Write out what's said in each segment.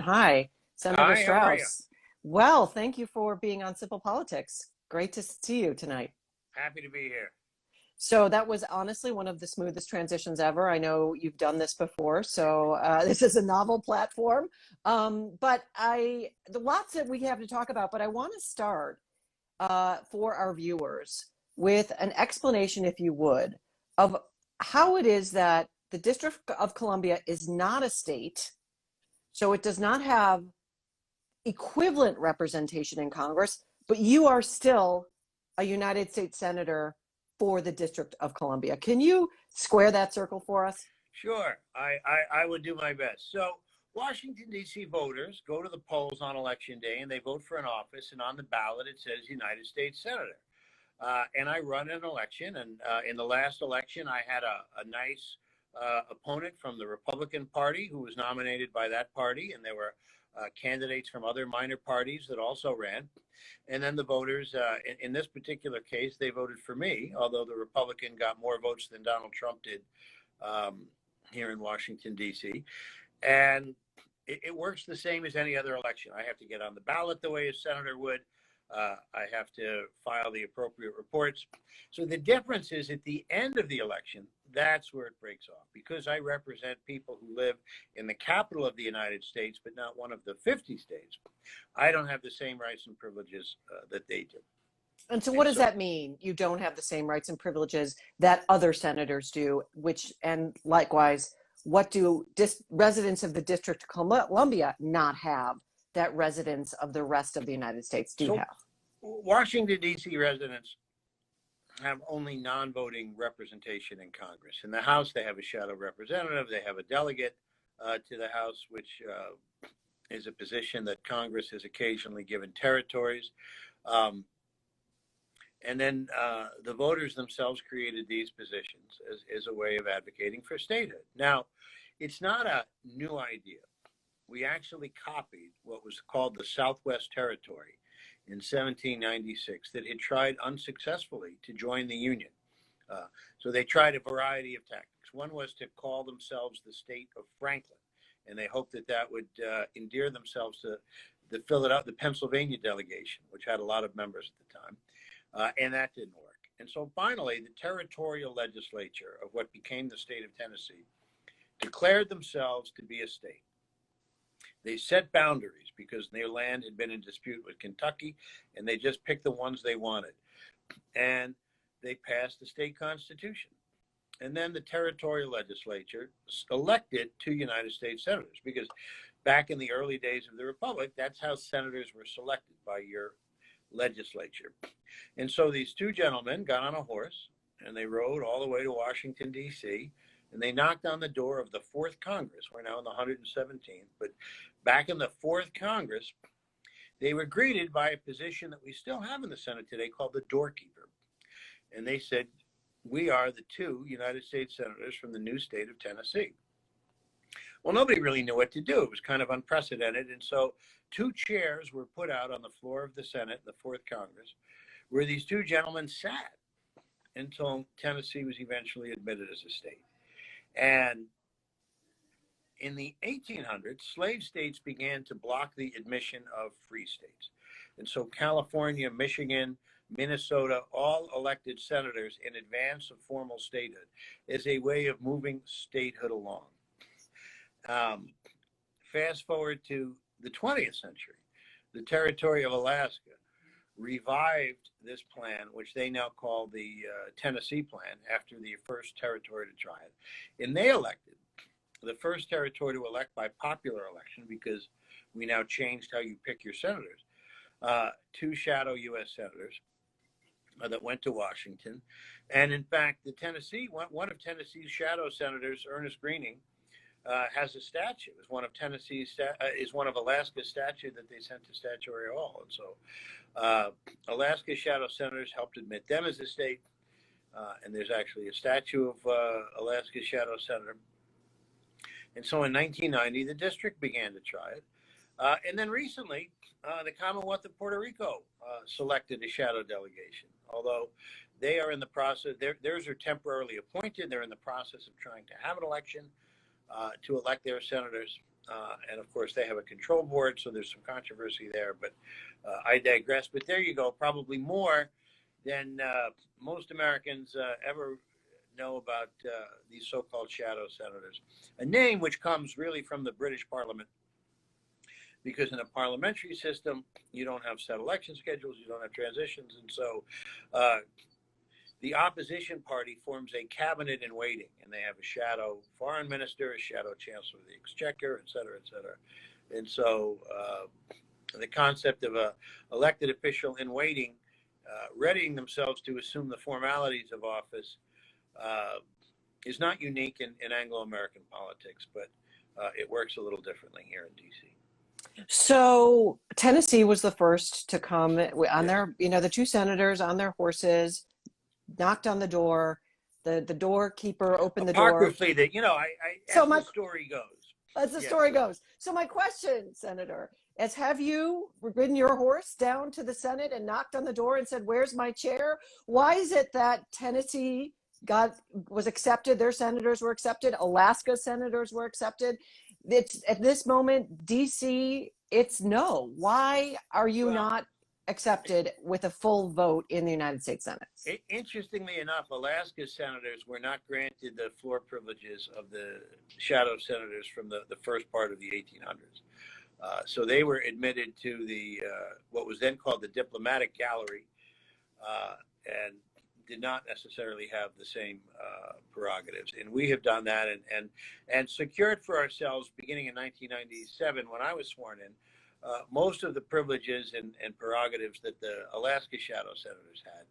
Hi, Senator Hi, how are you? Strauss. Well, thank you for being on Simple Politics. Great to see you tonight. Happy to be here. So that was honestly one of the smoothest transitions ever. I know you've done this before, so this is a novel platform. The lots that we have to talk about, but I want to start for our viewers with an explanation, if you would, of how it is that the District of Columbia is not a state, so it does not have equivalent representation in Congress, but you are still a United States Senator for the District of Columbia. Can you square that circle for us? Sure, I would do my best. So, Washington, D.C. voters go to the polls on election day and they vote for an office, and on the ballot it says United States Senator. And I run an election, and in the last election, I had a nice opponent from the Republican Party who was nominated by that party, and there were candidates from other minor parties that also ran. And then the voters, in this particular case, they voted for me, although the Republican got more votes than Donald Trump did here in Washington, D.C. And it works the same as any other election. I have to get on the ballot the way a senator would. I have to file the appropriate reports. So the difference is at the end of the election, that's where it breaks off. Because I represent people who live in the capital of the United States, but not one of the 50 states, I don't have the same rights and privileges that they do. And so what does that mean? You don't have the same rights and privileges that other senators do, and likewise, what do residents of the District of Columbia not have that residents of the rest of the United States do have? Washington, D.C. residents have only non-voting representation in Congress. In the House, they have a shadow representative. They have a delegate to the House, which is a position that Congress has occasionally given territories. And then the voters themselves created these positions as a way of advocating for statehood. Now, it's not a new idea. We actually copied what was called the Southwest Territory in 1796 that had tried unsuccessfully to join the Union. So they tried a variety of tactics. One was to call themselves the state of Franklin, and they hoped that that would endear themselves to the Pennsylvania delegation, which had a lot of members at the time, and that didn't work. And so finally, the territorial legislature of what became the state of Tennessee declared themselves to be a state. They set boundaries because their land had been in dispute with Kentucky, and they just picked the ones they wanted. And they passed the state constitution. And then the territorial legislature elected 2 United States senators, because back in the early days of the Republic, that's how senators were selected, by your legislature. And so these 2 gentlemen got on a horse and they rode all the way to Washington, D.C., and they knocked on the door of the 4th Congress. We're now in the 117th, but back in the 4th Congress, they were greeted by a position that we still have in the Senate today called the doorkeeper. And they said, we are the 2 United States senators from the new state of Tennessee. Well, nobody really knew what to do. It was kind of unprecedented. And so 2 chairs were put out on the floor of the Senate, the 4th Congress, where these 2 gentlemen sat until Tennessee was eventually admitted as a state. And in the 1800s, slave states began to block the admission of free states. And so California, Michigan, Minnesota all elected senators in advance of formal statehood as a way of moving statehood along. Fast forward to the 20th century, the territory of Alaska revived this plan, which they now call the Tennessee Plan, after the first territory to try it. And they elected the first territory to elect by popular election, because we now changed how you pick your senators, 2 shadow U.S. senators that went to Washington. And in fact, one of Tennessee's shadow senators, Ernest Greening, has a statue. Is one of Alaska's statue that they sent to Statuary Hall. And so Alaska shadow senators helped admit them as a state. And there's actually a statue of Alaska's shadow senator. And so in 1990, the district began to try it. And then recently, the Commonwealth of Puerto Rico selected a shadow delegation, although they are in the process, theirs are temporarily appointed. They're in the process of trying to have an election to elect their senators. And of course, they have a control board, so there's some controversy there. But I digress. But there you go. Probably more than most Americans ever know about these so-called shadow senators. A name which comes really from the British Parliament, because in a parliamentary system, you don't have set election schedules, you don't have transitions, and so the opposition party forms a cabinet in waiting, and they have a shadow foreign minister, a shadow chancellor of the exchequer, et cetera, et cetera. And so the concept of a elected official in waiting, readying themselves to assume the formalities of office, is not unique in Anglo-American politics, but it works a little differently here in D.C. So Tennessee was the first to come on their, the two senators on their horses, knocked on the door. The doorkeeper opened the door. Apocryphally, that the story goes. As the story goes. So my question, Senator, is have you ridden your horse down to the Senate and knocked on the door and said, "Where's my chair"? Why is it that Tennessee was accepted? Their senators were accepted. Alaska senators were accepted. It's at this moment, DC, it's no. Why are you not accepted with a full vote in the United States Senate? Interestingly enough, Alaska senators were not granted the floor privileges of the shadow senators from the first part of the 1800s. So they were admitted to the what was then called the diplomatic gallery, and did not necessarily have the same prerogatives. And we have done that and secured for ourselves, beginning in 1997, when I was sworn in, most of the privileges and prerogatives that the Alaska shadow senators had.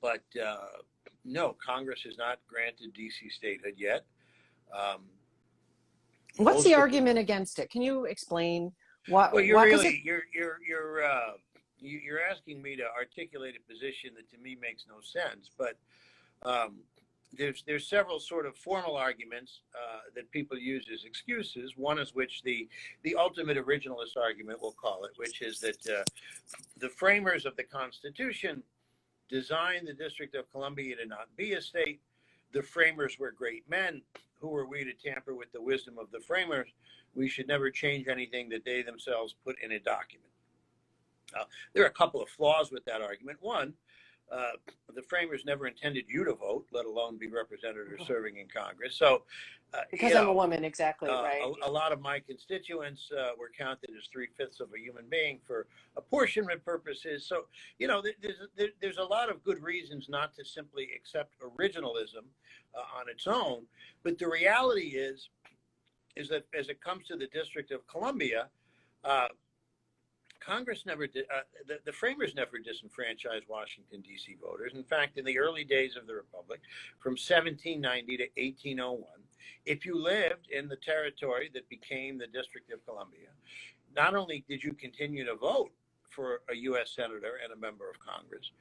But no, Congress has not granted D.C. statehood yet. What's the argument against it? Can you explain what? Well, you're asking me to articulate a position that to me makes no sense, but there's several sort of formal arguments that people use as excuses. One is which the ultimate originalist argument, we'll call it, which is that the framers of the Constitution designed the District of Columbia to not be a state. The framers were great men. Who were we to tamper with the wisdom of the framers? We should never change anything that they themselves put in a document. There are a couple of flaws with that argument. One, the framers never intended you to vote, let alone be represented or serving in Congress. So, because I'm a woman, exactly, right. A lot of my constituents were counted as 3/5 of a human being for apportionment purposes. So, there's a lot of good reasons not to simply accept originalism on its own. But the reality is that as it comes to the District of Columbia, Congress never did, the framers never disenfranchised Washington, D.C. voters. In fact, in the early days of the Republic, from 1790 to 1801, if you lived in the territory that became the District of Columbia, not only did you continue to vote for a U.S. Senator and a member of Congress,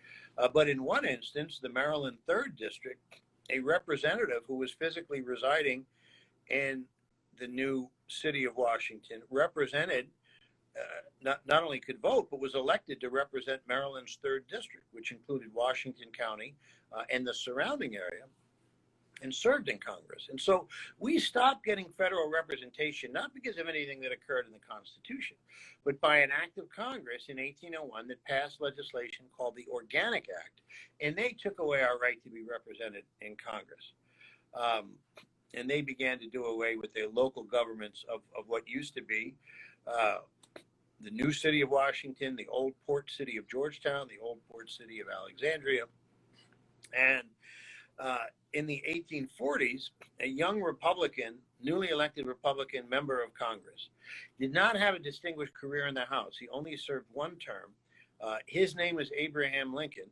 but in one instance, the Maryland 3rd District, a representative who was physically residing in the new city of Washington represented not only could vote, but was elected to represent Maryland's 3rd District, which included Washington County and the surrounding area, and served in Congress. And so we stopped getting federal representation, not because of anything that occurred in the Constitution, but by an act of Congress in 1801 that passed legislation called the Organic Act. And they took away our right to be represented in Congress. And they began to do away with the local governments of what used to be the new city of Washington, the old port city of Georgetown, the old port city of Alexandria. And in the 1840s, a young Republican, newly elected Republican member of Congress, did not have a distinguished career in the House. He only served one term. His name was Abraham Lincoln,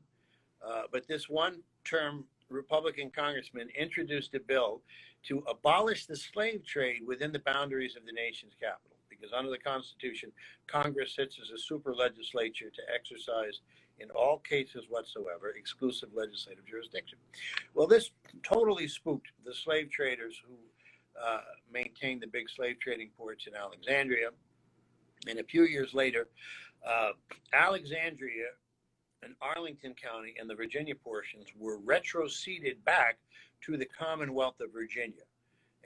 but this one-term Republican congressman introduced a bill to abolish the slave trade within the boundaries of the nation's capital. Because under the Constitution, Congress sits as a super legislature to exercise, in all cases whatsoever, exclusive legislative jurisdiction. Well, this totally spooked the slave traders who maintained the big slave trading ports in Alexandria. And a few years later, Alexandria and Arlington County and the Virginia portions were retroceded back to the Commonwealth of Virginia.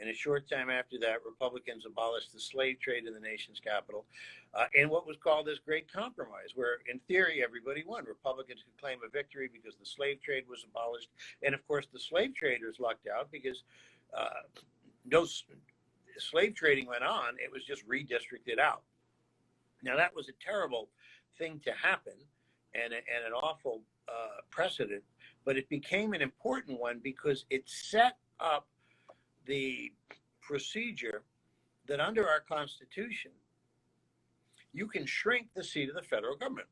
And a short time after that, Republicans abolished the slave trade in the nation's capital in what was called this Great Compromise, where in theory everybody won. Republicans could claim a victory because the slave trade was abolished. And of course, the slave traders lucked out because no slave trading went on. It was just redistricted out. Now, that was a terrible thing to happen and an awful precedent, but it became an important one because it set up the procedure that under our Constitution, you can shrink the seat of the federal government.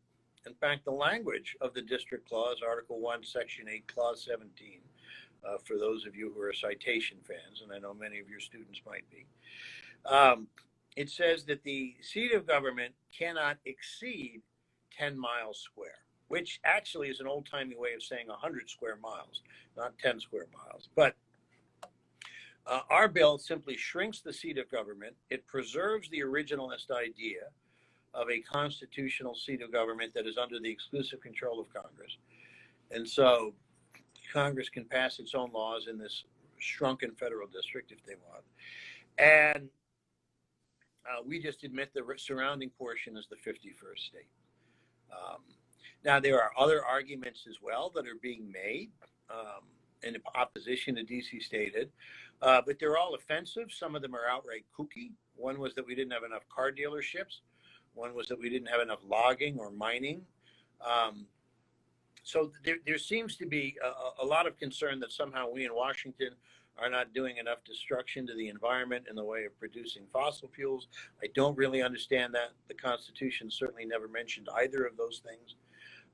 In fact, the language of the District Clause, Article 1, Section 8, Clause 17, for those of you who are citation fans, and I know many of your students might be, it says that the seat of government cannot exceed 10 miles square, which actually is an old-timey way of saying 100 square miles, not 10 square miles. But our bill simply shrinks the seat of government. It preserves the originalist idea of a constitutional seat of government that is under the exclusive control of Congress. And so Congress can pass its own laws in this shrunken federal district if they want. And we just admit the surrounding portion is the 51st state. Now, there are other arguments as well that are being made in opposition to D.C. statehood, but they're all offensive. Some of them are outright kooky. One was that we didn't have enough car dealerships. One was that we didn't have enough logging or mining. So there seems to be a lot of concern that somehow we in Washington are not doing enough destruction to the environment in the way of producing fossil fuels. I don't really understand that. The Constitution certainly never mentioned either of those things.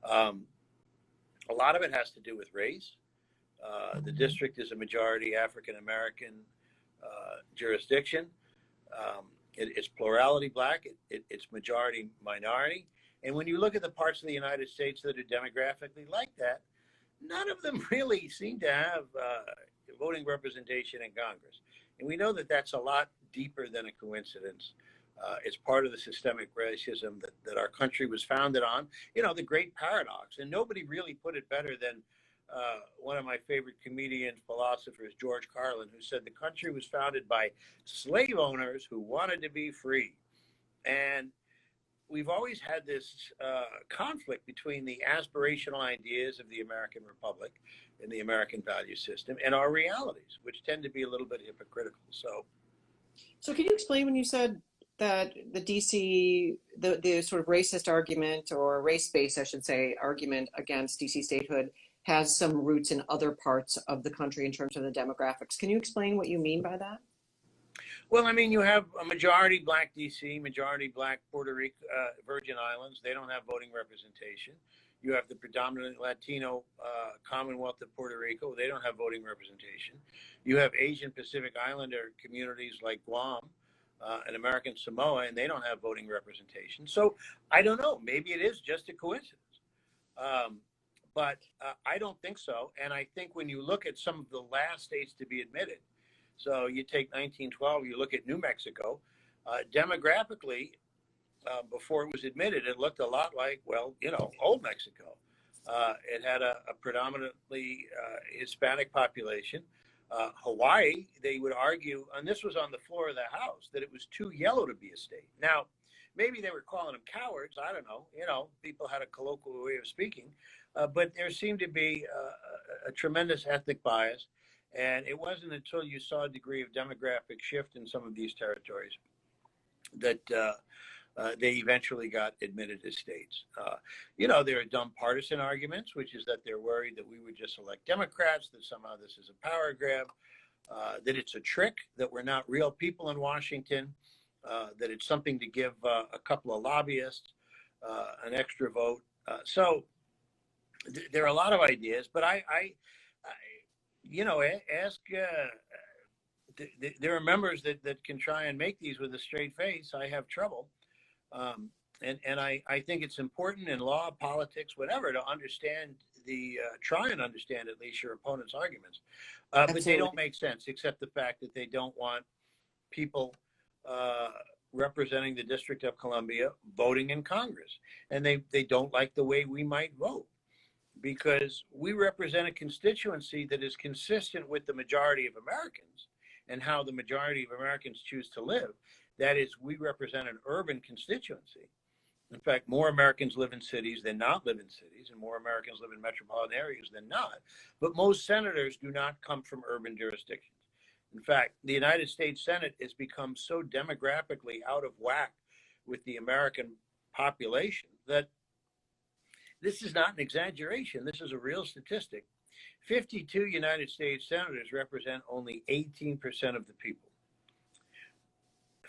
A lot of it has to do with race. The district is a majority African-American jurisdiction. It's plurality black. It's majority minority. And when you look at the parts of the United States that are demographically like that, none of them really seem to have voting representation in Congress. And we know that that's a lot deeper than a coincidence. It's part of the systemic racism that our country was founded on, you know, the great paradox. And nobody really put it better than one of my favorite comedian philosophers, George Carlin, who said the country was founded by slave owners who wanted to be free. And we've always had this conflict between the aspirational ideas of the American Republic and the American value system and our realities, which tend to be a little bit hypocritical. So can you explain when you said that the DC, the sort of racist argument, or race-based, I should say, argument against DC statehood has some roots in other parts of the country in terms of the demographics? Can you explain what you mean by that? Well, I mean, you have a majority black DC, majority black Puerto Rico, Virgin Islands. They don't have voting representation. You have the predominantly Latino Commonwealth of Puerto Rico. They don't have voting representation. You have Asian Pacific Islander communities like Guam and American Samoa, and they don't have voting representation. So I don't know. Maybe it is just a coincidence. But I don't think so. And I think when you look at some of the last states to be admitted, so you take 1912, you look at New Mexico, demographically, before it was admitted, it looked a lot like, well, you know, old Mexico. It had a predominantly Hispanic population. Hawaii, they would argue, and this was on the floor of the House, that it was too yellow to be a state. Now, maybe they were calling them cowards. I don't know. You know, people had a colloquial way of speaking. But there seemed to be a tremendous ethnic bias. And it wasn't until you saw a degree of demographic shift in some of these territories that they eventually got admitted as states. You know, there are dumb partisan arguments, which is that they're worried that we would just elect Democrats, that somehow this is a power grab, that it's a trick, that we're not real people in Washington, that it's something to give a couple of lobbyists an extra vote. So there are a lot of ideas, but I you know, ask, there are members that can try and make these with a straight face. I have trouble. And I think it's important in law, politics, whatever, to understand try and understand at least your opponent's arguments. But they don't make sense, except the fact that they don't want people representing the District of Columbia voting in Congress. And they don't like the way we might vote, because we represent a constituency that is consistent with the majority of Americans. and how the majority of Americans choose to live. That is, we represent an urban constituency. In fact, more Americans live in cities than not live in cities, and more Americans live in metropolitan areas than not. But most senators do not come from urban jurisdictions. In fact, the United States Senate has become so demographically out of whack with the American population that this is not an exaggeration. This is a real statistic. 52 United States senators represent only 18% of the people.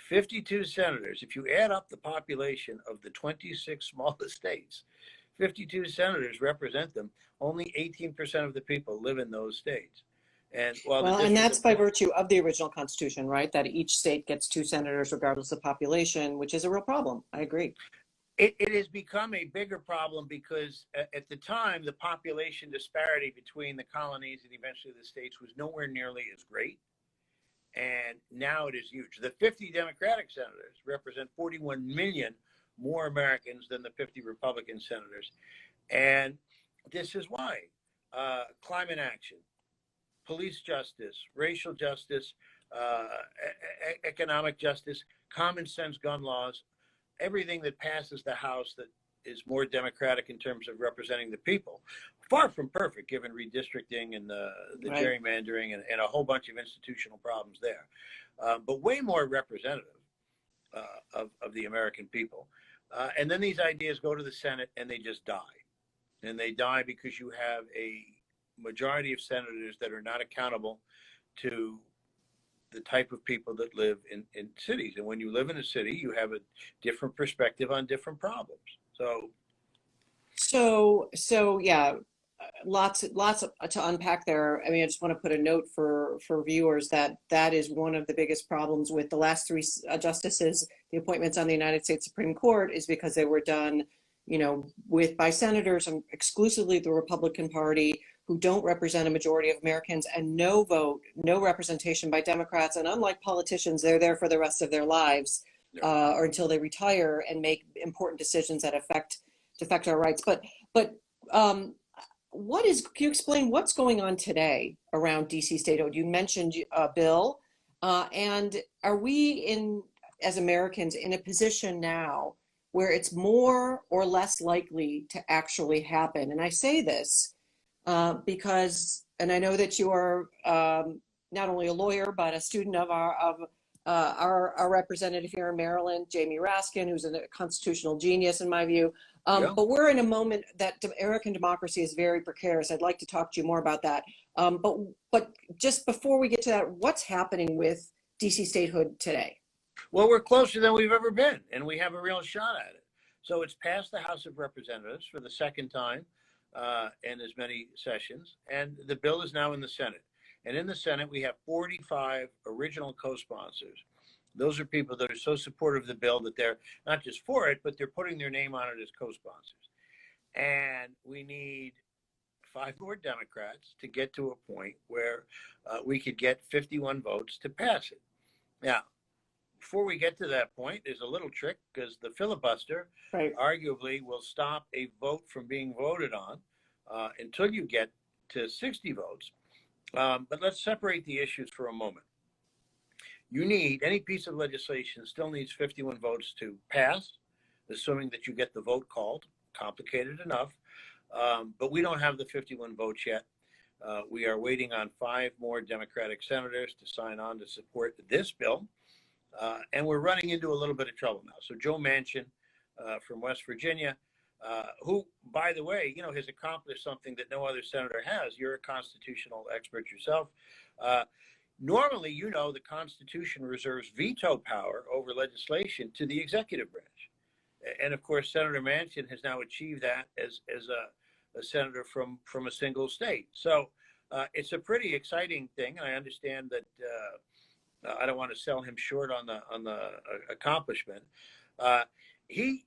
52 senators, if you add up the population of the 26 smallest states, 52 senators represent them. Only 18% of the people live in those states. And and that's by virtue of the original Constitution, right? That each state gets 2 senators regardless of population, which is a real problem. I agree. It has become a bigger problem because at the time, the population disparity between the colonies and eventually the states was nowhere nearly as great. And now it is huge. The 50 Democratic senators represent 41 million more Americans than the 50 Republican senators. And this is why climate action, police justice, racial justice, economic justice, common sense gun laws, everything that passes the House that is more democratic in terms of representing the people. Far from perfect, given redistricting and the right. Gerrymandering and a whole bunch of institutional problems there, but way more representative of the American people. And then these ideas go to the Senate and they just die. And they die because you have a majority of senators that are not accountable to the type of people that live in cities. And when you live in a city, you have a different perspective on different problems. So yeah, lots to unpack there. I mean, I just want to put a note for viewers that is one of the biggest problems with the last 3 justices. The appointments on the United States Supreme Court is because they were done, by senators and exclusively the Republican Party, who don't represent a majority of Americans, and no vote, no representation by Democrats. And unlike politicians, they're there for the rest of their lives, or until they retire and make important decisions that affect our rights. But can you explain what's going on today around DC statehood? You mentioned a bill, and are we as Americans in a position now where it's more or less likely to actually happen? And I say this because, and I know that you are not only a lawyer but a student of our representative here in Maryland, Jamie Raskin, who's a constitutional genius in my view. But we're in a moment that American democracy is very precarious. I'd like to talk to you more about that. But just before we get to that, what's happening with DC statehood today? Well, we're closer than we've ever been, and we have a real shot at it. So it's passed the House of Representatives for the second time in as many sessions, and the bill is now in the Senate. And in the Senate, we have 45 original co-sponsors. Those are people that are so supportive of the bill that they're not just for it, but they're putting their name on it as co-sponsors. And we need 5 more Democrats to get to a point where we could get 51 votes to pass it. Now, before we get to that point, there's a little trick, because the filibuster arguably will stop a vote from being voted on until you get to 60 votes. But let's separate the issues for a moment. Any piece of legislation still needs 51 votes to pass, assuming that you get the vote called. Complicated enough, but we don't have the 51 votes yet. We are waiting on 5 more Democratic senators to sign on to support this bill, and we're running into a little bit of trouble now. So Joe Manchin from West Virginia, who, by the way, has accomplished something that no other senator has. You're a constitutional expert yourself. Normally, the Constitution reserves veto power over legislation to the executive branch. And of course, Senator Manchin has now achieved that as a senator from a single state. So it's a pretty exciting thing. And I understand that I don't want to sell him short on the accomplishment. He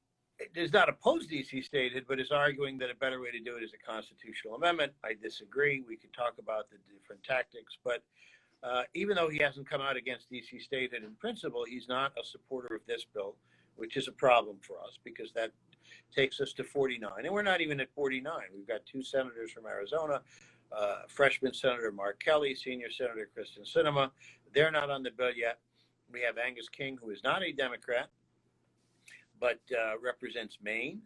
does not oppose DC statehood, but is arguing that a better way to do it is a constitutional amendment. I disagree. We could talk about the different tactics, but even though he hasn't come out against DC statehood in principle, he's not a supporter of this bill, which is a problem for us because that takes us to 49. And we're not even at 49. We've got 2 senators from Arizona, freshman Senator Mark Kelly, senior Senator Kristen Sinema. They're not on the bill yet. We have Angus King, who is not a Democrat, but represents Maine,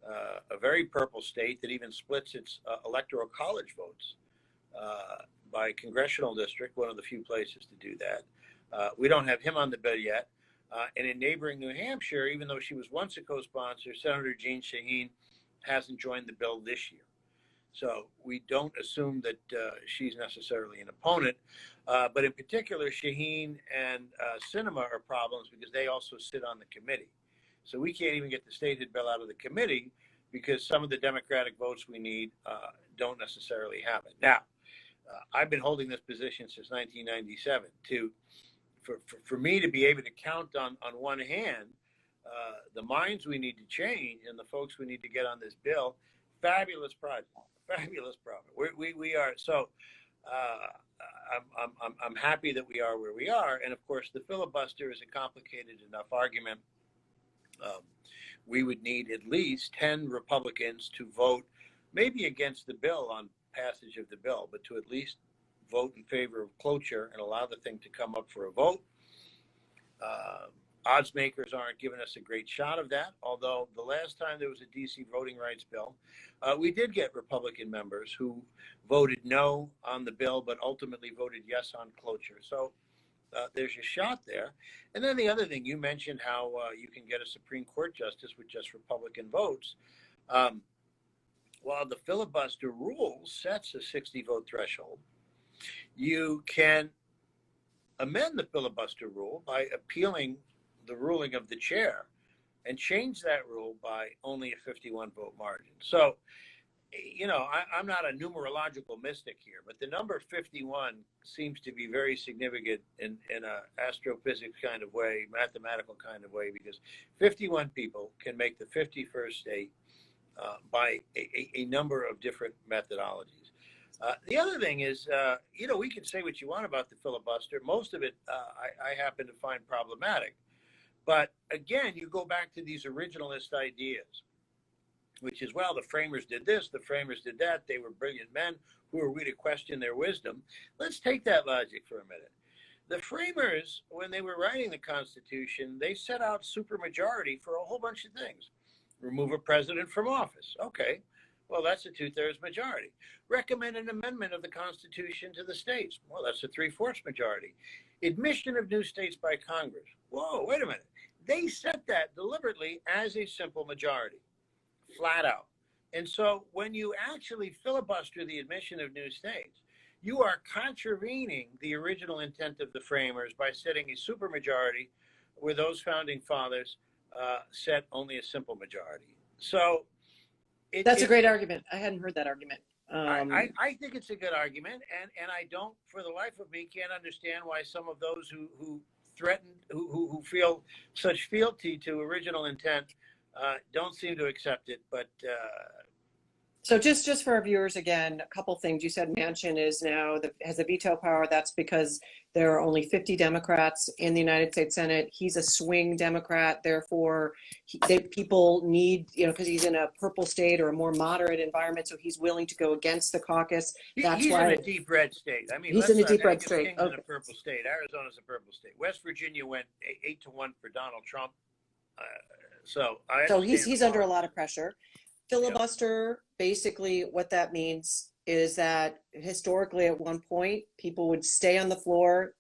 a very purple state that even splits its electoral college votes by congressional district, one of the few places to do that. We don't have him on the bill yet. And in neighboring New Hampshire, even though she was once a co-sponsor, Senator Jean Shaheen hasn't joined the bill this year. So we don't assume that she's necessarily an opponent. But in particular, Shaheen and Sinema are problems because they also sit on the committee. So we can't even get the statehood bill out of the committee because some of the Democratic votes we need don't necessarily have it. Now, I've been holding this position since 1997. For me to be able to count on one hand the minds we need to change and the folks we need to get on this bill, fabulous project, fabulous project. We are so. I'm happy that we are where we are, and of course, the filibuster is a complicated enough argument. We would need at least 10 Republicans to vote, maybe against the bill on passage of the bill, but to at least vote in favor of cloture and allow the thing to come up for a vote. Odds makers aren't giving us a great shot of that, although the last time there was a D.C. voting rights bill, we did get Republican members who voted no on the bill, but ultimately voted yes on cloture. So there's a shot there. And then the other thing, you mentioned how you can get a Supreme Court justice with just Republican votes. While the filibuster rule sets a 60 vote threshold, you can amend the filibuster rule by appealing the ruling of the chair and change that rule by only a 51 vote margin. So, you know, I'm not a numerological mystic here, but the number 51 seems to be very significant in a astrophysics kind of way, mathematical kind of way, because 51 people can make the 51st state by a number of different methodologies. The other thing is, you know, we can say what you want about the filibuster. Most of it I happen to find problematic. But again, you go back to these originalist ideas, which is, well, the framers did this, the framers did that. They were brilliant men. Who are we to question their wisdom? Let's take that logic for a minute. The framers, when they were writing the Constitution, they set out supermajority for a whole bunch of things. Remove a president from office. Okay. Well, that's a 2/3 majority. Recommend an amendment of the Constitution to the states. Well, that's a 3/4 majority. Admission of new states by Congress. Whoa, wait a minute. They set that deliberately as a simple majority, flat out. And so when you actually filibuster the admission of new states, you are contravening the original intent of the framers by setting a supermajority where those founding fathers set only a simple majority. So that's a great argument. I hadn't heard that argument. I think it's a good argument, and I don't, for the life of me, can't understand why some of those who threaten, who feel such fealty to original intent, don't seem to accept it. But so just for our viewers again, a couple things. You said Manchin is now has a veto power. That's because there are only 50 Democrats in the United States Senate. He's a swing Democrat, therefore people need, you know, because he's in a purple state or a more moderate environment, so he's willing to go against the caucus. That's he's why in a deep red state. I mean, he's in a deep red state. Okay. In a purple state. Arizona's a purple state. West Virginia went 8-1 for Donald Trump. So he's under a lot of pressure. Filibuster, basically what that means is that historically at one point, people would stay on the floor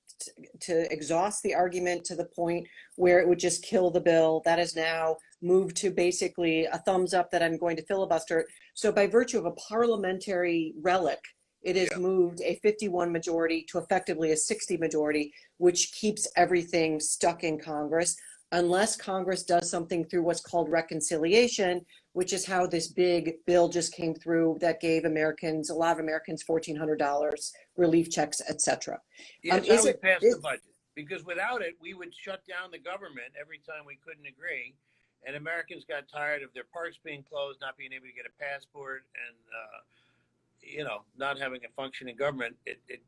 to exhaust the argument to the point where it would just kill the bill. That is now moved to basically a thumbs up that I'm going to filibuster. So by virtue of a parliamentary relic, it has moved a 51 majority to effectively a 60 majority, which keeps everything stuck in Congress, unless Congress does something through what's called reconciliation, which is how this big bill just came through that gave Americans, a lot of Americans, $1,400 relief checks, etc. Yeah, it's how we passed the budget. Because without it, we would shut down the government every time we couldn't agree. And Americans got tired of their parks being closed, not being able to get a passport, and, you know, not having a functioning government. It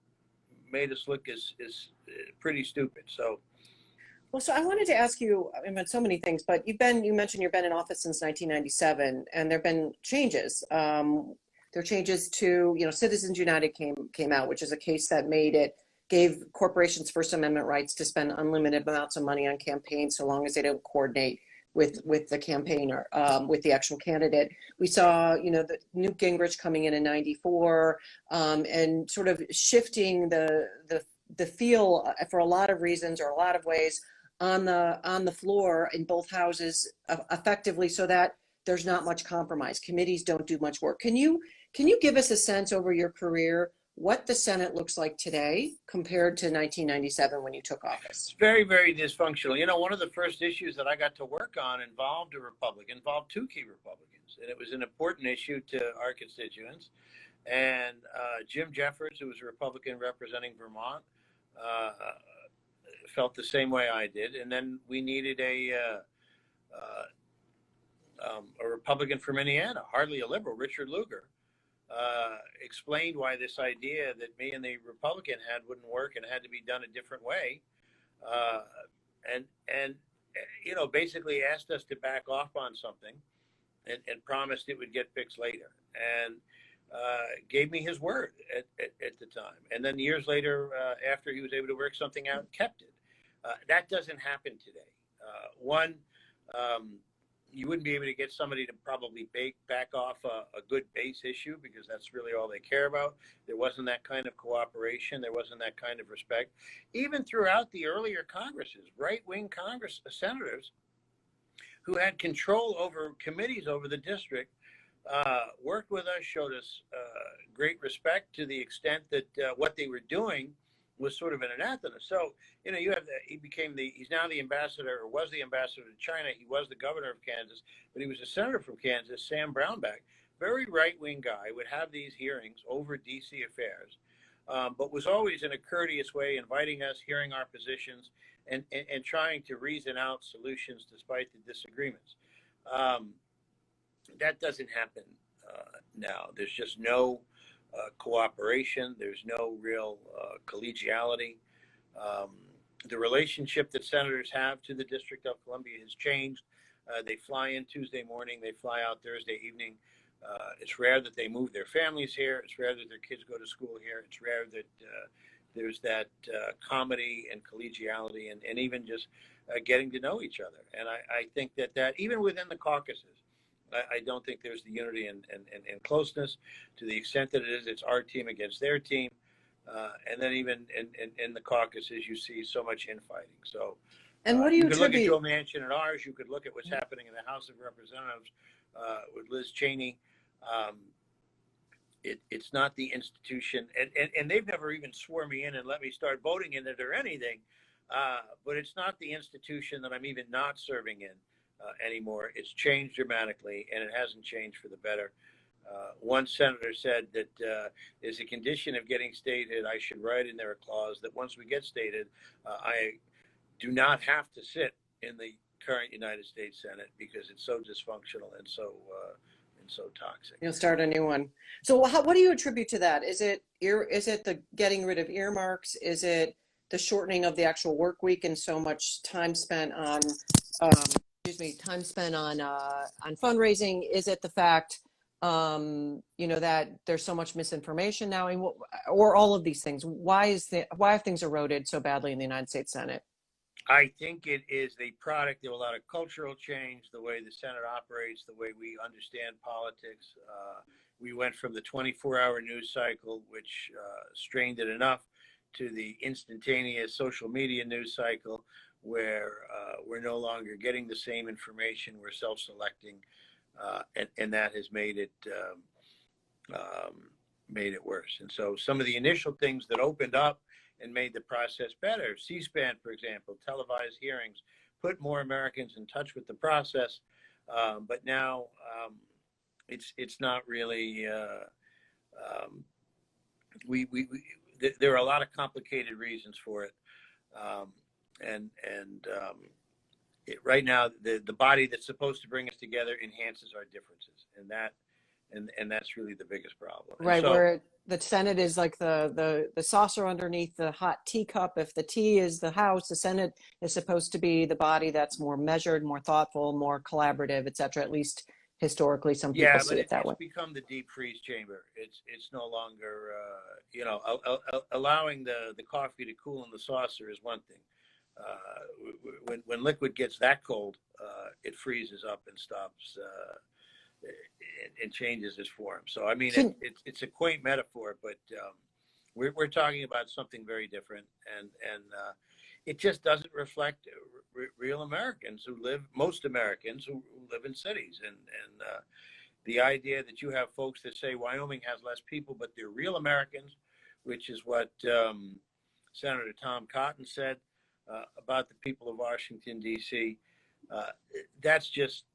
made us look as pretty stupid. So. Well, so I wanted to ask you about so many things, but you mentioned you've been in office since 1997, and there have been changes. There are changes to, you know, Citizens United came out, which is a case that made it gave corporations First Amendment rights to spend unlimited amounts of money on campaigns so long as they don't coordinate with the campaigner, with the actual candidate. We saw, the Newt Gingrich coming in '94, and sort of shifting the feel for a lot of reasons or a lot of ways on the floor in both houses effectively, so that there's not much compromise. Committees don't do much work. Can you give us a sense over your career what the Senate looks like today compared to 1997 when you took office? It's very, very dysfunctional. One of the first issues that I got to work on involved two key Republicans, and it was an important issue to our constituents. And Jim Jeffords, who was a Republican representing Vermont, felt the same way I did. And then we needed a Republican from Indiana, hardly a liberal, Richard Lugar, explained why this idea that me and the Republican had wouldn't work and had to be done a different way, and basically asked us to back off on something, and promised it would get fixed later, and gave me his word at the time. And then years later, after he was able to work something out, kept it. That doesn't happen today. You wouldn't be able to get somebody to probably back off a good base issue, because that's really all they care about. There wasn't that kind of cooperation. There wasn't that kind of respect. Even throughout the earlier Congresses, right-wing Congress senators who had control over committees over the district worked with us, showed us great respect, to the extent that what they were doing was sort of an anathema. So, he's now the ambassador, or was the ambassador to China. He was the governor of Kansas, but he was a senator from Kansas, Sam Brownback, very right-wing guy, would have these hearings over D.C. affairs, but was always in a courteous way, inviting us, hearing our positions, and trying to reason out solutions despite the disagreements. That doesn't happen now. There's just no cooperation. There's no real collegiality. The relationship that senators have to the District of Columbia has changed. They fly in Tuesday morning. They fly out Thursday evening. It's rare that they move their families here. It's rare that their kids go to school here. It's rare that there's that comedy and collegiality, and even just getting to know each other. And I think that even within the caucuses, I don't think there's the unity and closeness to the extent that it's our team against their team. And then even in the caucuses, you see so much infighting. So, and what do you could look at attribute? Joe Manchin and ours. You could look at what's happening in the House of Representatives with Liz Cheney. It's not the institution, and they've never even sworn me in and let me start voting in it or anything. But it's not the institution that I'm even not serving in anymore. It's changed dramatically, and it hasn't changed for the better. One senator said that as a condition of getting statehood, I should write in there a clause that once we get statehood, I do not have to sit in the current United States Senate because it's so dysfunctional and so toxic. You'll start a new one. So what do you attribute to that? Is it the getting rid of earmarks? Is it the shortening of the actual work week and so much time spent on fundraising? Is it the fact that there's so much misinformation now, or all of these things? Why have things eroded so badly in the United States Senate? I think it is the product of a lot of cultural change, the way the Senate operates, the way we understand politics. We went from the 24-hour news cycle, which strained it enough, to the instantaneous social media news cycle, where we're no longer getting the same information. We're self-selecting, and that has made it worse. And so some of the initial things that opened up and made the process better, C-SPAN, for example, televised hearings, put more Americans in touch with the process. But now it's not really. There are a lot of complicated reasons for it, right now the body that's supposed to bring us together enhances our differences, and that's really the biggest problem. Right, so, where the Senate is like the saucer underneath the hot teacup. If the tea is the House, the Senate is supposed to be the body that's more measured, more thoughtful, more collaborative, et cetera, at least historically. Some people Yeah, see but it that it's way. become the deep freeze chamber. It's no longer allowing the coffee to cool in the saucer is one thing. When liquid gets that cold, it freezes up and stops and changes its form. So I mean, Can, it's a quaint metaphor, but we're talking about something very different, and it just doesn't reflect real Americans who live, most Americans who live in cities, and the idea that you have folks that say Wyoming has less people, but they're real Americans, which is what Senator Tom Cotton said about the people of Washington, D.C. That's just,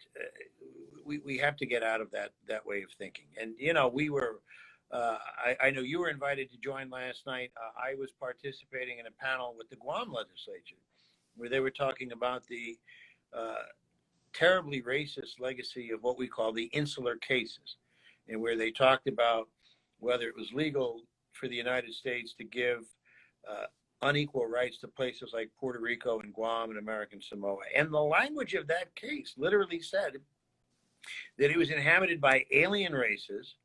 we have to get out of that way of thinking. And, we were, I know you were invited to join last night. I was participating in a panel with the Guam legislature where they were talking about the terribly racist legacy of what we call the insular cases, and where they talked about whether it was legal for the United States to give unequal rights to places like Puerto Rico and Guam and American Samoa. And the language of that case literally said that it was inhabited by alien races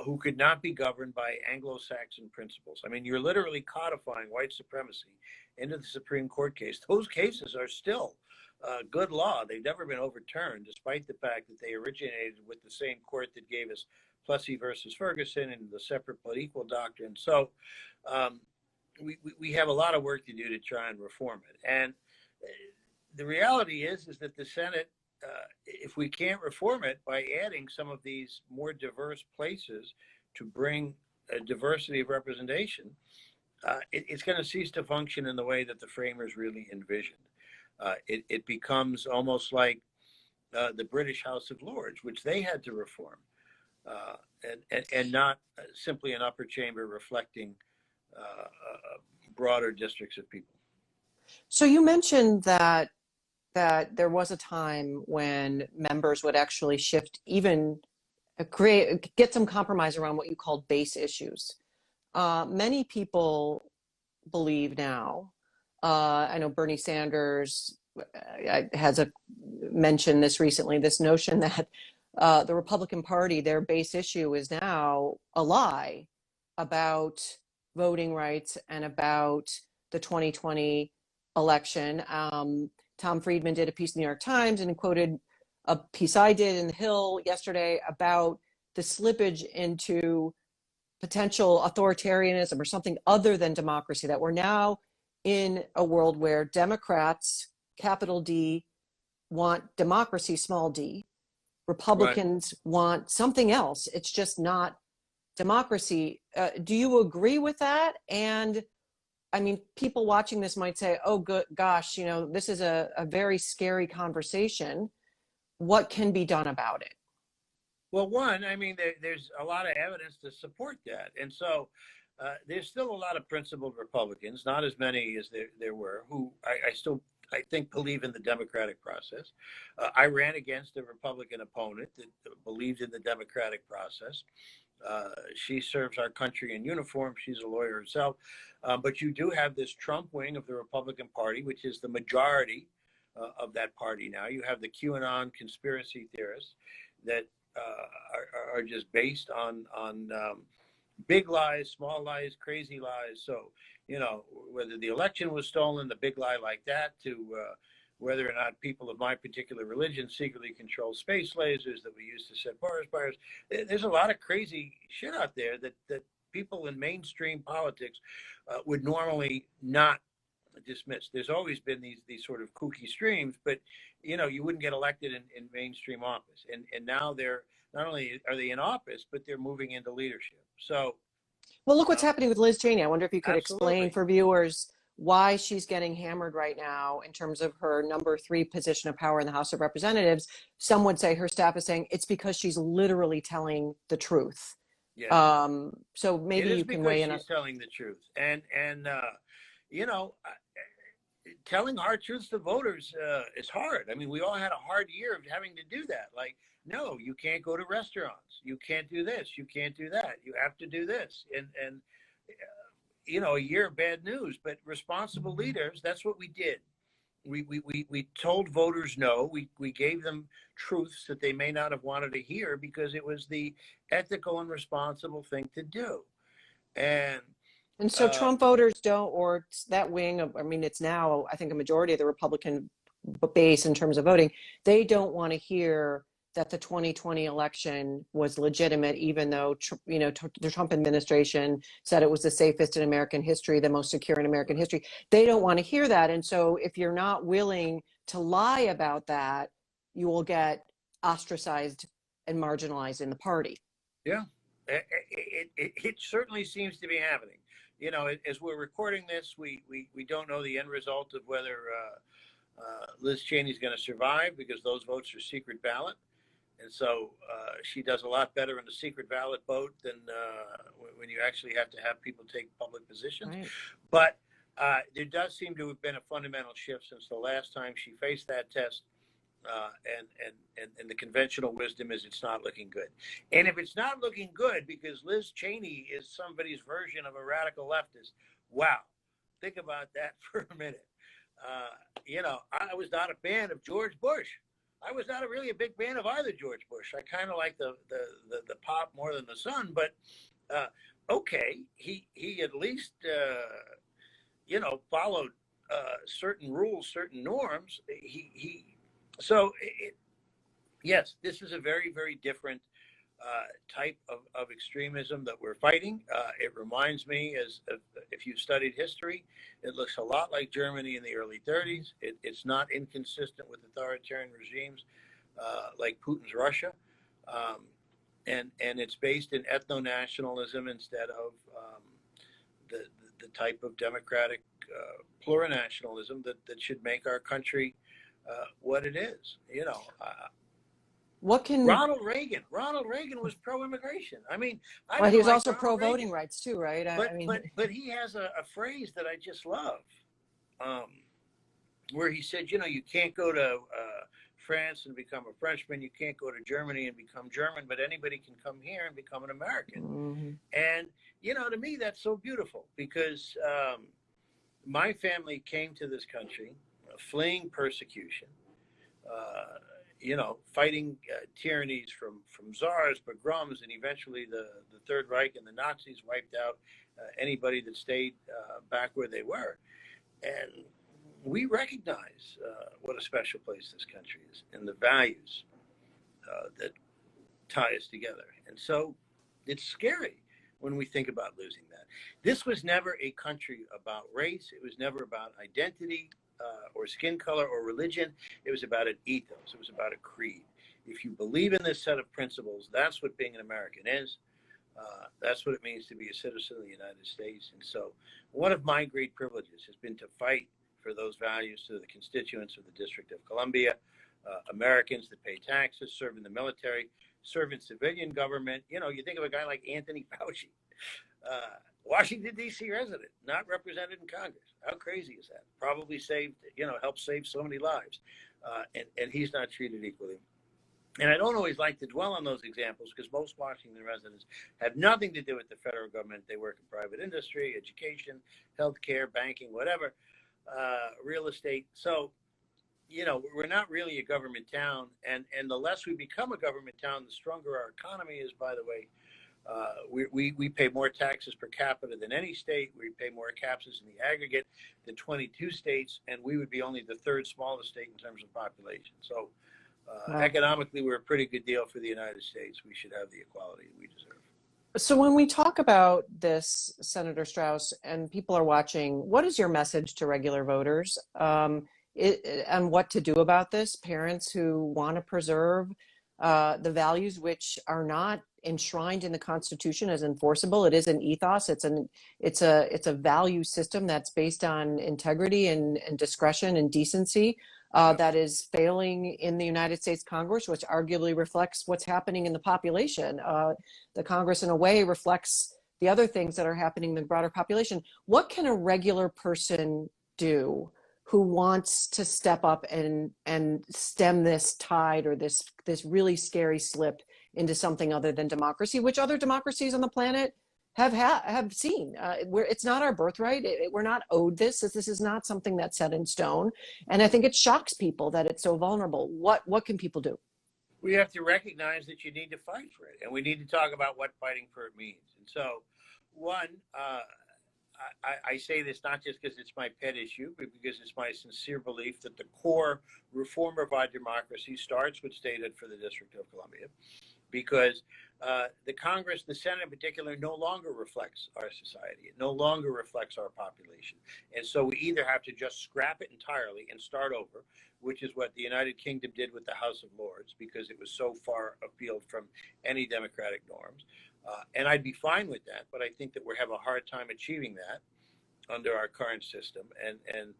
who could not be governed by Anglo-Saxon principles. I mean, you're literally codifying white supremacy into the Supreme Court case. Those cases are still good law. They've never been overturned, despite the fact that they originated with the same court that gave us Plessy versus Ferguson and the separate but equal doctrine. So we have a lot of work to do to try and reform it. And the reality is that the Senate, if we can't reform it by adding some of these more diverse places to bring a diversity of representation, it's going to cease to function in the way that the framers really envisioned. It becomes almost like the British House of Lords, which they had to reform, and not simply an upper chamber reflecting broader districts of people. so you mentioned that there was a time when members would actually shift, even get some compromise around what you called base issues. Many people believe now, I know Bernie Sanders has mentioned this recently, this notion that the Republican Party, their base issue is now a lie about voting rights and about the 2020 election. Tom Friedman did a piece in the New York Times and quoted a piece I did in the Hill yesterday about the slippage into potential authoritarianism or something other than democracy, that we're now in a world where Democrats, capital D, want democracy, small d. Republicans want something else. It's just not democracy. Do you agree with that? And I mean, people watching this might say, oh, good gosh, this is a very scary conversation. What can be done about it? Well, one, I mean, there's a lot of evidence to support that. And so there's still a lot of principled Republicans, not as many as there were, who I think believe in the democratic process. I ran against a Republican opponent that believed in the democratic process. She serves our country in uniform. She's a lawyer herself. But you do have this Trump wing of the Republican Party, which is the majority of that party now. You have the QAnon conspiracy theorists that are just based on big lies, small lies, crazy lies. So, whether the election was stolen, the big lie like that, to whether or not people of my particular religion secretly control space lasers that we use to set forest fires. There's a lot of crazy shit out there that people in mainstream politics would normally not dismiss. There's always been these sort of kooky streams, but you wouldn't get elected in mainstream office. And now they're not only are they in office, but they're moving into leadership. So, well, look what's happening with Liz Cheney. I wonder if you could explain for viewers why she's getting hammered right now in terms of her number 3 position of power in the House of Representatives. Some would say, her staff is saying, it's because she's literally telling the truth. Yeah. So maybe you can weigh in. She's telling the truth, and telling hard truths to voters is hard. I mean, we all had a hard year of having to do that. Like, no, you can't go to restaurants. You can't do this. You can't do that. You have to do this. And a year of bad news, but responsible leaders, that's what we did. we told voters no. We gave them truths that they may not have wanted to hear because it was the ethical and responsible thing to do. And And so Trump voters don't, or that wing of, I mean, it's now, I think, a majority of the Republican base in terms of voting, they don't want to hear that the 2020 election was legitimate, even though, the Trump administration said it was the safest in American history, the most secure in American history. They don't want to hear that. And so if you're not willing to lie about that, you will get ostracized and marginalized in the party. Yeah, it certainly seems to be happening. As we're recording this, we don't know the end result of whether Liz Cheney's going to survive, because those votes are secret ballot. And so she does a lot better in a secret ballot vote than when you actually have to have people take public positions. Right. But there does seem to have been a fundamental shift since the last time she faced that test. And the conventional wisdom is it's not looking good. And if it's not looking good because Liz Cheney is somebody's version of a radical leftist, wow, think about that for a minute. I was not a fan of George Bush. I was not really a big fan of either George Bush. I kind of like the pop more than the sun, but okay, he at least followed certain rules, certain norms. Yes, this is a very, very different type of extremism that we're fighting. It reminds me, if you've studied history, it looks a lot like Germany in the early 30s. It's not inconsistent with authoritarian regimes like Putin's Russia. And it's based in ethno-nationalism instead of the type of democratic plurinationalism that should make our country what it is. What can Ronald Reagan was pro-immigration. I mean, he was also pro-voting rights too, right? But he has a phrase that I just love, where he said, you can't go to France and become a Frenchman, you can't go to Germany and become German, but anybody can come here and become an American. Mm-hmm. And to me, that's so beautiful, because my family came to this country fleeing persecution, fighting tyrannies from czars, pogroms, and eventually the Third Reich and the Nazis wiped out anybody that stayed back where they were. And we recognize what a special place this country is and the values that tie us together. And so it's scary when we think about losing that. This was never a country about race. It was never about identity or skin color or religion. It was about an ethos. It was about a creed. If you believe in this set of principles, that's what being an American is. That's what it means to be a citizen of the United States. And so one of my great privileges has been to fight for those values to the constituents of the District of Columbia, Americans that pay taxes, serve in the military, serve in civilian government. You think of a guy like Anthony Fauci, Washington D.C. resident, not represented in Congress. How crazy is that? Probably helped save so many lives, and he's not treated equally. And I don't always like to dwell on those examples, because most Washington residents have nothing to do with the federal government. They work in private industry, education, healthcare, banking, whatever, real estate. So, we're not really a government town. And the less we become a government town, the stronger our economy is, by the way. We pay more taxes per capita than any state. We pay more taxes in the aggregate than 22 states, and we would be only the third smallest state in terms of population. So economically, we're a pretty good deal for the United States. We should have the equality we deserve. So when we talk about this, Senator Strauss, and people are watching, what is your message to regular voters and what to do about this? Parents who want to preserve the values which are not enshrined in the Constitution as enforceable. It is an ethos. It's a value system that's based on integrity and discretion and decency that is failing in the United States Congress, which arguably reflects what's happening in the population. The Congress, in a way, reflects the other things that are happening in the broader population. What can a regular person do who wants to step up and stem this tide, or this really scary slip into something other than democracy, which other democracies on the planet have seen. It's not our birthright. We're not owed this. This is not something that's set in stone. And I think it shocks people that it's so vulnerable. What can people do? We have to recognize that you need to fight for it, and we need to talk about what fighting for it means. And so, one, I say this not just because it's my pet issue, but because it's my sincere belief that the core reform of our democracy starts with statehood for the District of Columbia, because the Congress, the Senate in particular, no longer reflects our society. It no longer reflects our population. And so we either have to just scrap it entirely and start over, which is what the United Kingdom did with the House of Lords, because it was so far afield from any democratic norms. And I'd be fine with that, but I think that we have a hard time achieving that under our current system. And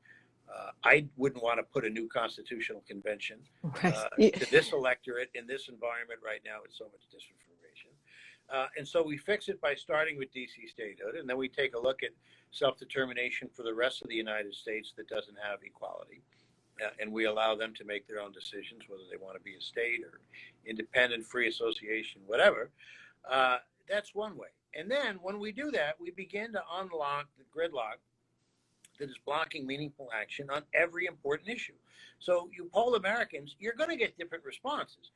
I wouldn't want to put a new constitutional convention to this electorate in this environment right now with so much disinformation. And so we fix it by starting with DC statehood, and then we take a look at self-determination for the rest of the United States that doesn't have equality. And we allow them to make their own decisions, whether they want to be a state or independent, free association, whatever. That's one way. And then when we do that, we begin to unlock the gridlock that is blocking meaningful action on every important issue. So you poll Americans, you're going to get different responses.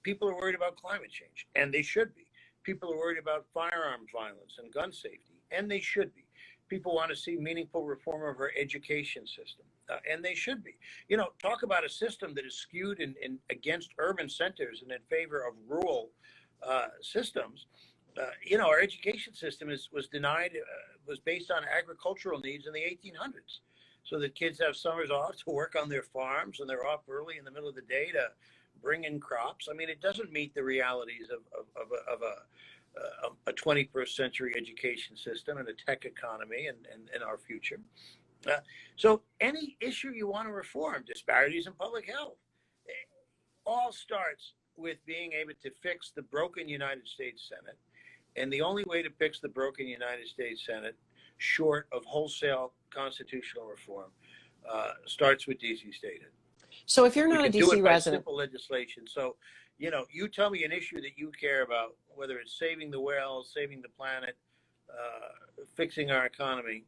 People are worried about climate change, and they should be. People are worried about firearms violence and gun safety, and they should be. People want to see meaningful reform of our education system, and they should be. You know, talk about a system that is skewed in against urban centers and in favor of rural systems. You know, our education system was denied, was based on agricultural needs in the 1800s, so that kids have summers off to work on their farms, and they're off early in the middle of the day to bring in crops. I mean, it doesn't meet the realities of a 21st century education system and a tech economy and our future. So any issue you want to reform, disparities in public health, it all starts with being able to fix the broken United States Senate. And the only way to fix the broken United States Senate, short of wholesale constitutional reform, starts with DC statehood. So if you're not a DC resident, simple legislation. So, you know, you tell me an issue that you care about, whether it's saving the whales, saving the planet, fixing our economy.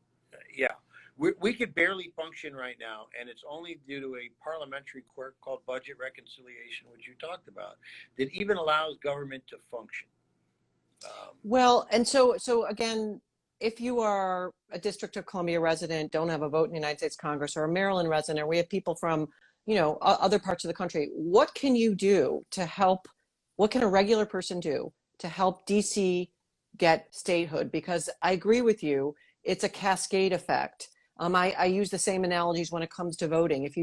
Yeah, we could barely function right now, and it's only due to a parliamentary quirk called budget reconciliation, which you talked about, that even allows government to function. Well, and so again, if you are a District of Columbia resident, don't have a vote in the United States Congress, or a Maryland resident, or we have people from, you know, other parts of the country, what can you do to help? What can a regular person do to help DC get statehood? Because I agree with you, it's a cascade effect. I use the same analogies when it comes to voting. If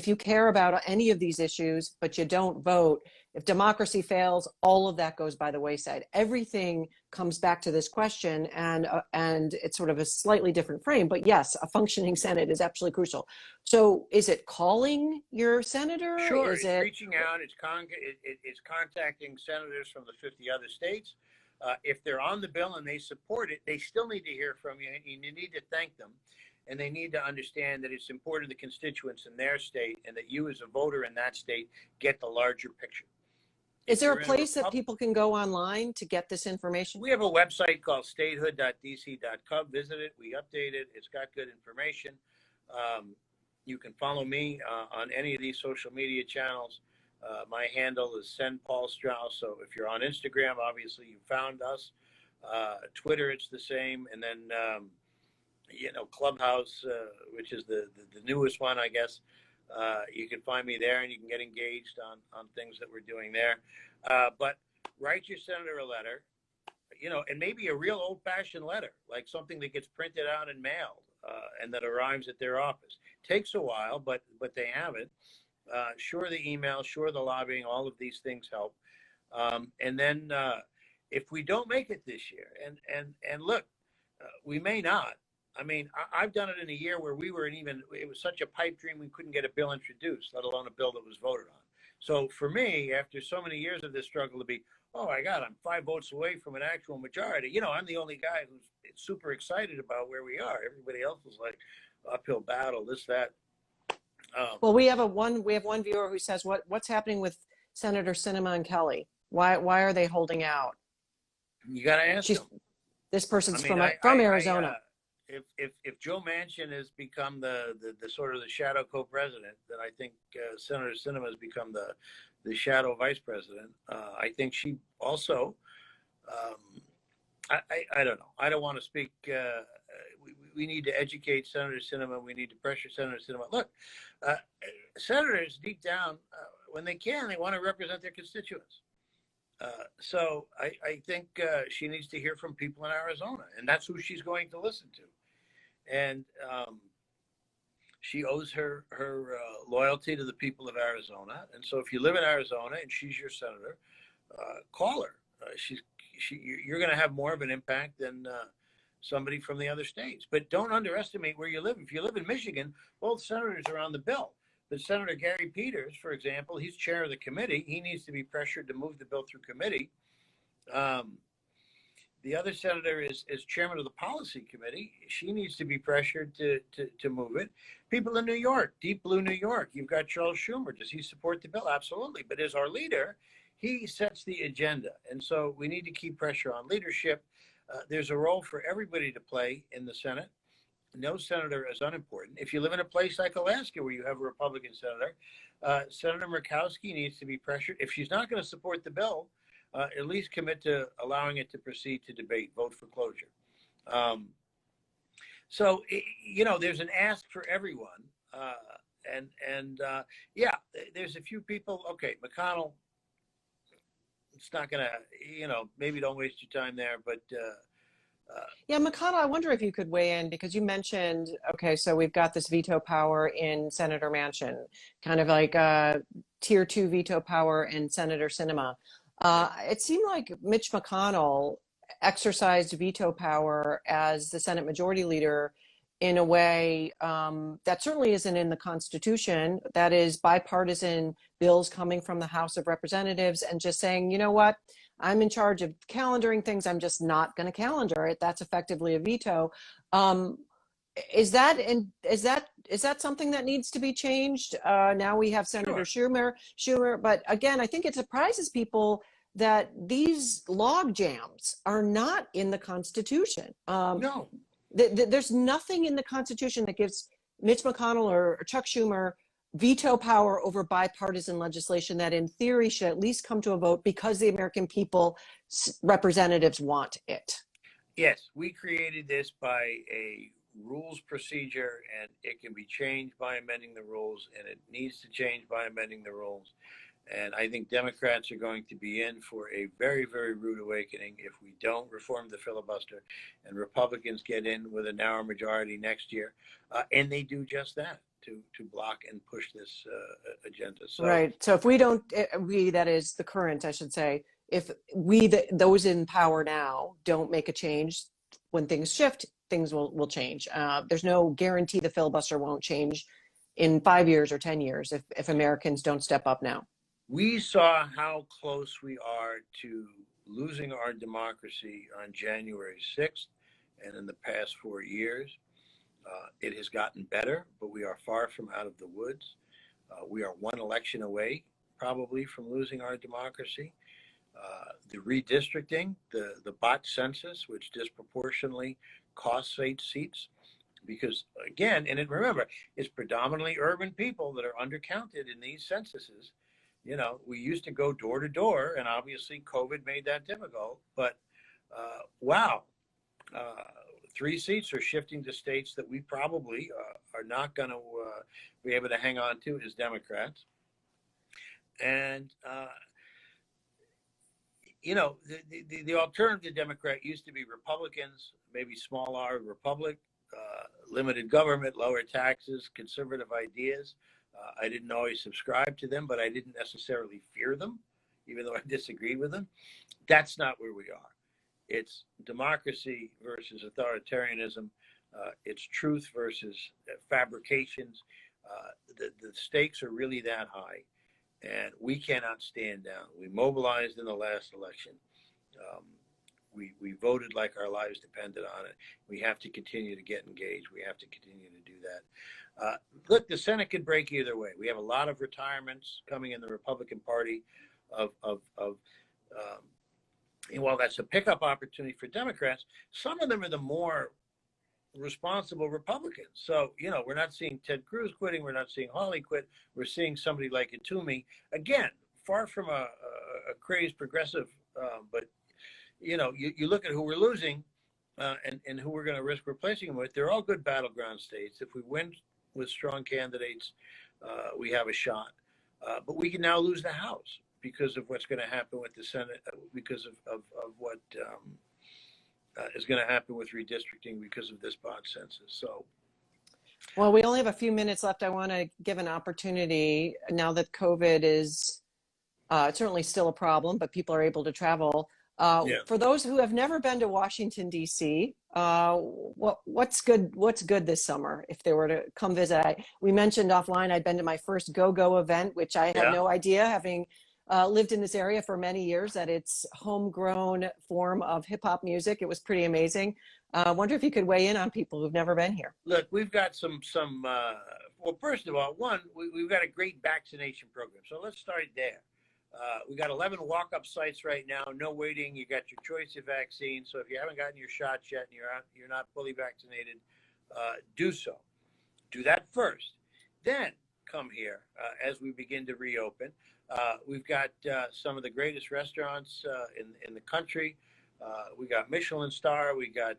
you care about any of these issues, but you don't vote, if democracy fails, all of that goes by the wayside. Everything comes back to this question, and it's sort of a slightly different frame. But yes, a functioning Senate is absolutely crucial. So is it calling your senator? Sure, it's reaching out. It's contacting senators from the 50 other states. If they're on the bill and they support it, they still need to hear from you, and you need to thank them. And they need to understand that it's important to the constituents in their state, and that you as a voter in that state get the larger picture. Is there a place that people can go online to get this information? We have a website called statehood.dc.gov. Visit it. We update it. It's got good information. You can follow me on any of these social media channels. My handle is Sen Paul Strauss. So if you're on Instagram, obviously you found us. Twitter, it's the same. And then, you know, Clubhouse, which is the newest one, I guess. You can find me there, and you can get engaged on things that we're doing there. But write your senator a letter, you know, and maybe a real old-fashioned letter, like something that gets printed out and mailed, and that arrives at their office. Takes a while, but they have it. Sure, the email, sure, the lobbying, all of these things help. And then if we don't make it this year, and look, we may not. I mean, I've done it in a year where it was such a pipe dream we couldn't get a bill introduced, let alone a bill that was voted on. So for me, after so many years of this struggle, to be, oh my God, I'm 5 votes away from an actual majority. You know, I'm the only guy who's super excited about where we are. Everybody else is like, uphill battle, this, that. Well, we have one viewer who says, what's happening with Senator Sinema and Kelly? Why are they holding out? You got to ask She's them. this person's I mean, from Arizona. If Joe Manchin has become the sort of the shadow co-president, then I think Senator Sinema has become the shadow vice president. I think she also. I don't know. I don't want to speak. We need to educate Senator Sinema. We need to pressure Senator Sinema. Look, senators deep down, when they can, they want to represent their constituents. So I think she needs to hear from people in Arizona, and that's who she's going to listen to. And she owes her loyalty to the people of Arizona. And so if you live in Arizona and she's your senator, call her. You're going to have more of an impact than somebody from the other states. But don't underestimate where you live. If you live in Michigan, both senators are on the bill. But Senator Gary Peters, for example, he's chair of the committee. He needs to be pressured to move the bill through committee. The other senator is chairman of the policy committee. She needs to be pressured to move it. People in New York, deep blue New York, you've got Charles Schumer. Does he support the bill? Absolutely. But as our leader, he sets the agenda. And so we need to keep pressure on leadership. There's a role for everybody to play in the Senate. No senator is unimportant. If you live in a place like Alaska where you have a Republican senator, Senator Murkowski needs to be pressured. If she's not going to support the bill, at least commit to allowing it to proceed to debate, vote for closure. So, there's an ask for everyone. Yeah, there's a few people. Okay, McConnell, it's not going to, maybe don't waste your time there, but. Yeah, McConnell, I wonder if you could weigh in because you mentioned, okay, so we've got this veto power in Senator Manchin, kind of like tier 2 veto power in Senator Sinema. It seemed like Mitch McConnell exercised veto power as the Senate Majority Leader in a way that certainly isn't in the Constitution. That is bipartisan bills coming from the House of Representatives and just saying, you know what? I'm in charge of calendaring things. I'm just not going to calendar it. That's effectively a veto. Is that something that needs to be changed? Now we have Senator Schumer, but again, I think it surprises people that these log jams are not in the Constitution. No. There's nothing in the Constitution that gives Mitch McConnell or Chuck Schumer veto power over bipartisan legislation that in theory should at least come to a vote because the American people representatives want it. Yes, we created this by a rules procedure, and it can be changed by amending the rules, and it needs to change by amending the rules. And I think Democrats are going to be in for a very, very rude awakening if we don't reform the filibuster and Republicans get in with a narrow majority next year. And they do just that. To block and push this agenda. So, right. So if we don't, that is the current, I should say, if those in power now don't make a change, when things shift, things will change. There's no guarantee the filibuster won't change in 5 years or 10 years if Americans don't step up now. We saw how close we are to losing our democracy on January 6th and in the past 4 years. It has gotten better, but we are far from out of the woods. We are one election away, probably, from losing our democracy. The redistricting, the bot census, which disproportionately costs 8 seats, because again, remember, it's predominantly urban people that are undercounted in these censuses. We used to go door to door, and obviously COVID made that difficult. But wow. 3 seats are shifting to states that we probably are not going to be able to hang on to as Democrats. And, the alternative Democrat used to be Republicans, maybe small R Republic, limited government, lower taxes, conservative ideas. I didn't always subscribe to them, but I didn't necessarily fear them, even though I disagreed with them. That's not where we are. It's democracy versus authoritarianism. It's truth versus fabrications. The stakes are really that high, and we cannot stand down. We mobilized in the last election. We voted like our lives depended on it. We have to continue to get engaged. We have to continue to do that. Look, the Senate could break either way. We have a lot of retirements coming in the Republican Party of And while that's a pickup opportunity for Democrats, some of them are the more responsible Republicans. So, you know, we're not seeing Ted Cruz quitting. We're not seeing Hawley quit. We're seeing somebody like Toomey, again, far from a crazed progressive, but, you know, you look at who we're losing and who we're going to risk replacing them with. They're all good battleground states. If we win with strong candidates, we have a shot. But we can now lose the House because of what's going to happen with the Senate, because of what is going to happen with redistricting because of this bot census. So, well, we only have a few minutes left. I want to give an opportunity now that COVID is certainly still a problem, but people are able to travel. yeah. For those who have never been to Washington, D.C., what's good? What's good this summer if they were to come visit? We mentioned offline I'd been to my first go-go event, which I had no idea, having lived in this area for many years, that it's homegrown form of hip hop music. It was pretty amazing. I wonder if you could weigh in on people who've never been here. Look, we've got some. Well, first of all, we've got a great vaccination program. So let's start there. We got 11 walk-up sites right now. No waiting. You got your choice of vaccine. So if you haven't gotten your shots yet and you're not fully vaccinated, do so. Do that first. Then come here as we begin to reopen. We've got some of the greatest restaurants in the country. We got Michelin star. We got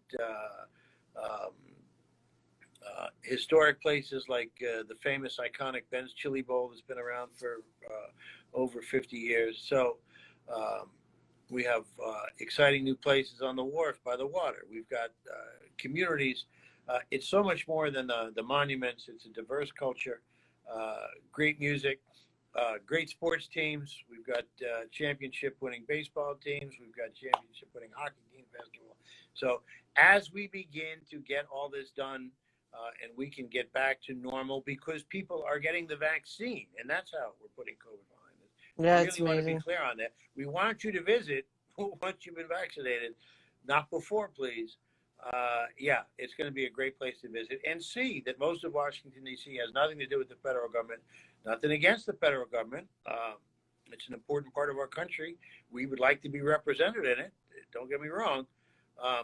historic places like the famous iconic Ben's Chili Bowl that's been around for over 50 years. So we have exciting new places on the wharf by the water. We've got communities. It's so much more than the monuments. It's a diverse culture, great music, great sports teams. We've got championship winning baseball teams. We've got championship winning hockey teams, basketball. So as we begin to get all this done, and we can get back to normal because people are getting the vaccine, and that's how we're putting COVID behind us. Yeah, We it's really want to amazing. be clear on that. We want you to visit once you've been vaccinated, not before, please. Yeah, it's going to be a great place to visit and see that most of Washington, D.C. has nothing to do with the federal government, nothing against the federal government. It's an important part of our country. We would like to be represented in it. Don't get me wrong.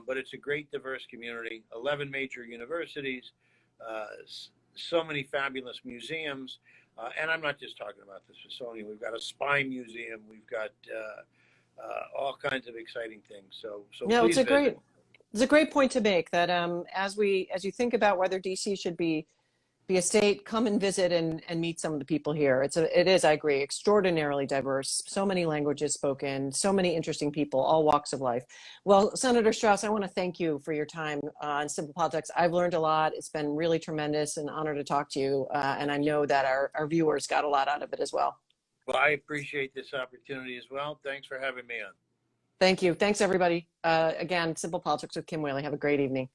But it's a great, diverse community, 11 major universities, so many fabulous museums. And I'm not just talking about the Smithsonian. We've got a spy museum. We've got all kinds of exciting things. So No, please visit. it's a great point to make that as you think about whether DC should be a state, come and visit and meet some of the people here. It is, I agree, extraordinarily diverse, so many languages spoken, so many interesting people, all walks of life. Well, Senator Strauss, I want to thank you for your time on Simple Politics. I've learned a lot. It's been really tremendous, an honor to talk to you. And I know that our viewers got a lot out of it as well. Well, I appreciate this opportunity as well. Thanks for having me on. Thank you. Thanks, everybody. Again, Simple Politics with Kim Wehle. Have a great evening.